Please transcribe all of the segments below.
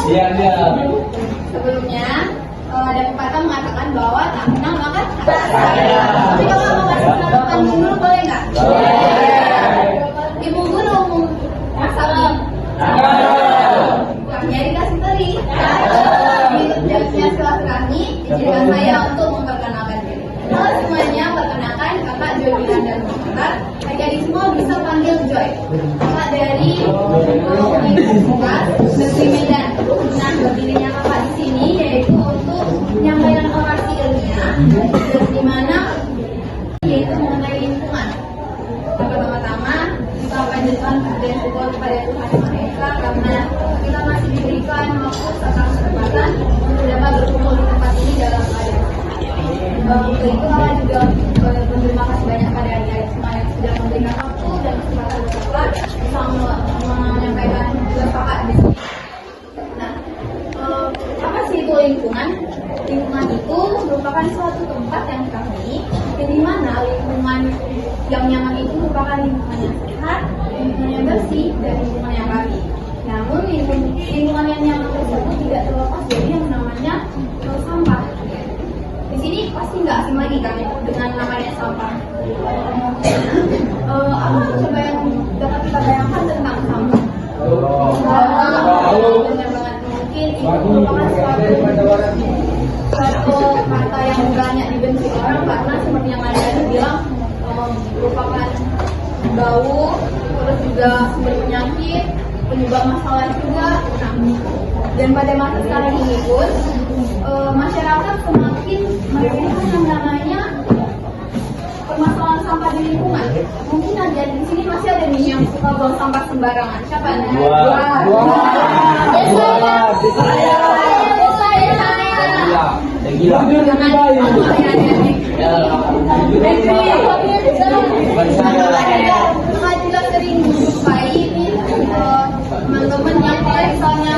Siap, siap. Sebelumnya ada pepatah mengatakan bahwa tak kenal maka tak sayang. Tapi kalau mau kasih penerapan dulu boleh nggak? Ibu guru masalah. Kami dikasih teri. Jalannya silaturahmi izinkan saya untuk memperkenalkan diri. Halo semuanya, perkenalkan kakak Joy dan Muhammad. Jadi semua bisa panggil Joy. Kakak dari Universitas Negeri Medan. Nah, berdirinya kakak di sini yaitu untuk menyampaikan orasi ilmiah, di mana yaitu mengenai lingkungan. Pertama-tama kita panjatkan dan syukur kepada Tuhan Yang Maha Esa karena kita masih diberikan waktu serta kesempatan untuk dapat berkumpul di tempat ini dalam keadaan. Untuk itu kakak juga berterima kasih banyak pada adik-adik semua yang sudah memberikan waktu dan kesempatan kakak bisa menyampaikan tugas kakak di sini. Nah, apa sih itu lingkungan? Lingkungan itu merupakan suatu tempat yang kami, di mana lingkungan yang nyaman itu merupakan lingkungan yang sehat, lingkungan yang bersih, dan lingkungan yang rapi. Namun lingkungan yang nyaman tersebut tidak terlepas dari yang namanya sampah. Di sini pasti nggak asing lagi kan dengan namanya sampah. Apa coba yang dapat kita bayangkan tentang sampah? Benar banget, mungkin itu merupakan suatu kata yang banyak dibenci orang karena seperti yang ada bilang merupakan bau, terus juga sumber penyakit, penyebab masalah juga. Dan pada masa sekarang ini pun masyarakat semakin meremehkan yang namanya permasalahan sampah di lingkungan. Mungkin ada di sini masih ada nih yang suka buang sampah sembarangan. Siapa nih? Gila. Saya juga sering menjumpai ini teman-teman yang misalnya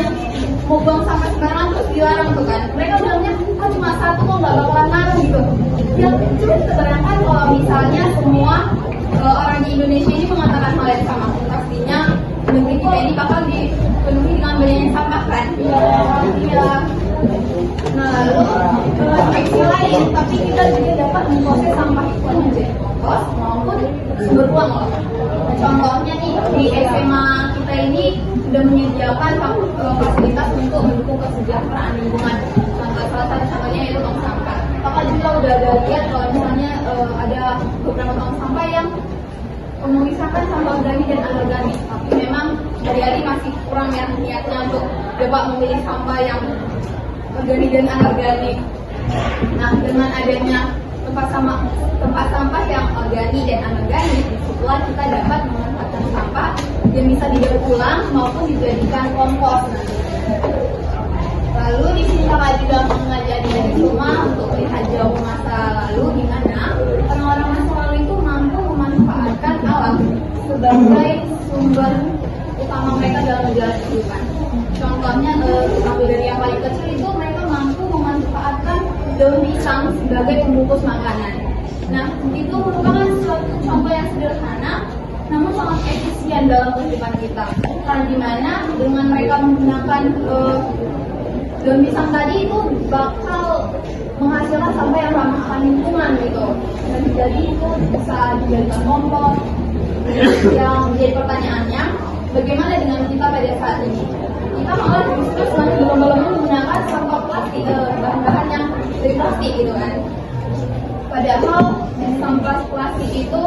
mau buang sampah sembarangan terus dilarang tuh kan. Mereka bilangnya cuma satu kok nggak bakalan ngaruh gitu. Ya coba kita bayangkan kalau misalnya semua orang di Indonesia ini mengatakan hal yang sama, pastinya negeri kita ini bakal dipenuhi dengan banyaknya sampah kan. Iya. Nah lalu aksi lain, tapi kita juga dapat memproses sampah itu menjadi kompos maupun sumber uang loh. Contohnya nih di SMA kita ini sudah menyediakan fasilitas untuk mendukung kesejahteraan lingkungan. Salah satu contohnya yaitu tong sampah. Kakak juga udah ada lihat kalau misalnya ada beberapa tong sampah yang memisahkan sampah organik dan anorganik. Tapi memang hari-hari masih kurang ya niatnya untuk dapat memilih sampah yang organik dan anorganik. Nah, dengan adanya tempat sampah yang organik dan anorganik, disitulah kita dapat memanfaatkan sampah yang bisa didaur ulang maupun dijadikan kompos. Lalu di sini kakak juga mengajari dari rumah untuk melihat jauh masa lalu, di mana orang-orang masa lalu itu mampu memanfaatkan alam sebagai sumber utama mereka dalam menjalani kehidupan. Contohnya ambil dari yang paling kecil itu mereka mampu memanfaatkan daun pisang sebagai pembungkus makanan. Nah, itu merupakan suatu contoh yang sederhana namun sangat efisien dalam kehidupan kita. Karena dimana dengan mereka menggunakan daun pisang tadi itu bakal menghasilkan sampah yang ramah lingkungan gitu. Dan jadi itu bisa dijadikan kompos. Yang menjadi pertanyaannya, bagaimana dengan kita pada saat ini? Kita malah justru semakin berlomba-lomba menggunakan sampah plastik, bahan-bahan yang dari plastik gitu kan. Padahal sampah plastik itu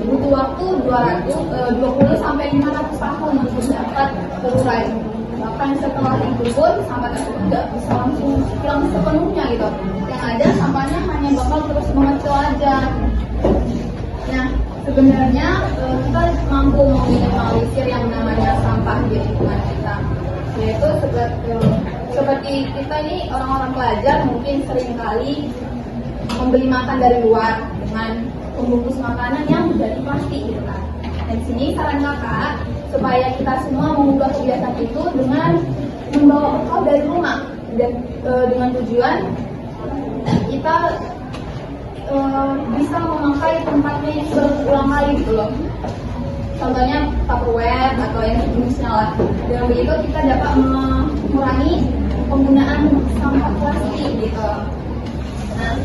butuh waktu 20 sampai 500 tahun untuk dapat terurai. Bahkan setelah itu pun sampah tersebut tidak bisa langsung hilang sepenuhnya gitu. Yang ada sampahnya hanya bakal terus mengecil aja. Nah, sebenarnya kita mampu meminimalisir yang namanya sampah di lingkungan kita. Yaitu seperti kita ini orang-orang pelajar mungkin seringkali membeli makan dari luar dengan pembungkus makanan yang dari plastik gitu kan. Dan sini saran kakak supaya kita semua mengubah kebiasaan itu dengan membawa bekal dari rumah dan dengan tujuan kita bisa memakai tempatnya yang berulang kali gitu loh. Contohnya Tupperware atau yang jenisnya lah. Dengan begitu kita dapat mengurangi penggunaan sampah plastik gitu. Nah,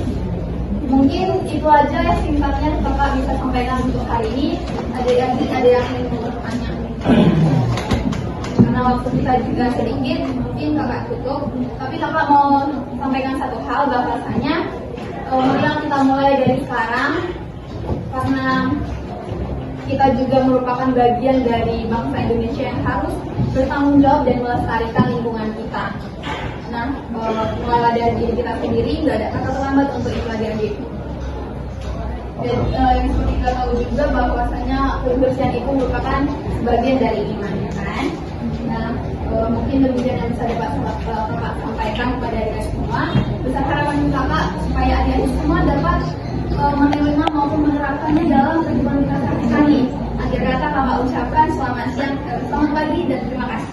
mungkin itu aja singkatnya kakak bisa sampaikan untuk hari ini. Ada yang ingin bertanya? Karena waktu kita juga sedikit, mungkin kakak tutup. Tapi kakak mau sampaikan satu hal, bahwasanya marilah kita mulai dari sekarang, karena kita juga merupakan bagian dari bangsa Indonesia yang harus bertanggung jawab dan melestarikan lingkungan kita. Nah, mulai dari diri kita sendiri, nggak ada kata terlambat untuk itu adik-adik. Dan yang seperti kita tahu juga bahwasanya kebersihan itu merupakan bagian dari iman, ya kan? Nah, mungkin demikian yang bisa dapat kakak sampaikan kepada adik semua. Besar harapan kakak supaya adik-adik semua dapat menerima maupun menerapkannya dalam kehidupan kita sehari-hari. Akhir kata kakak ucapkan selamat siang, selamat pagi, dan terima kasih.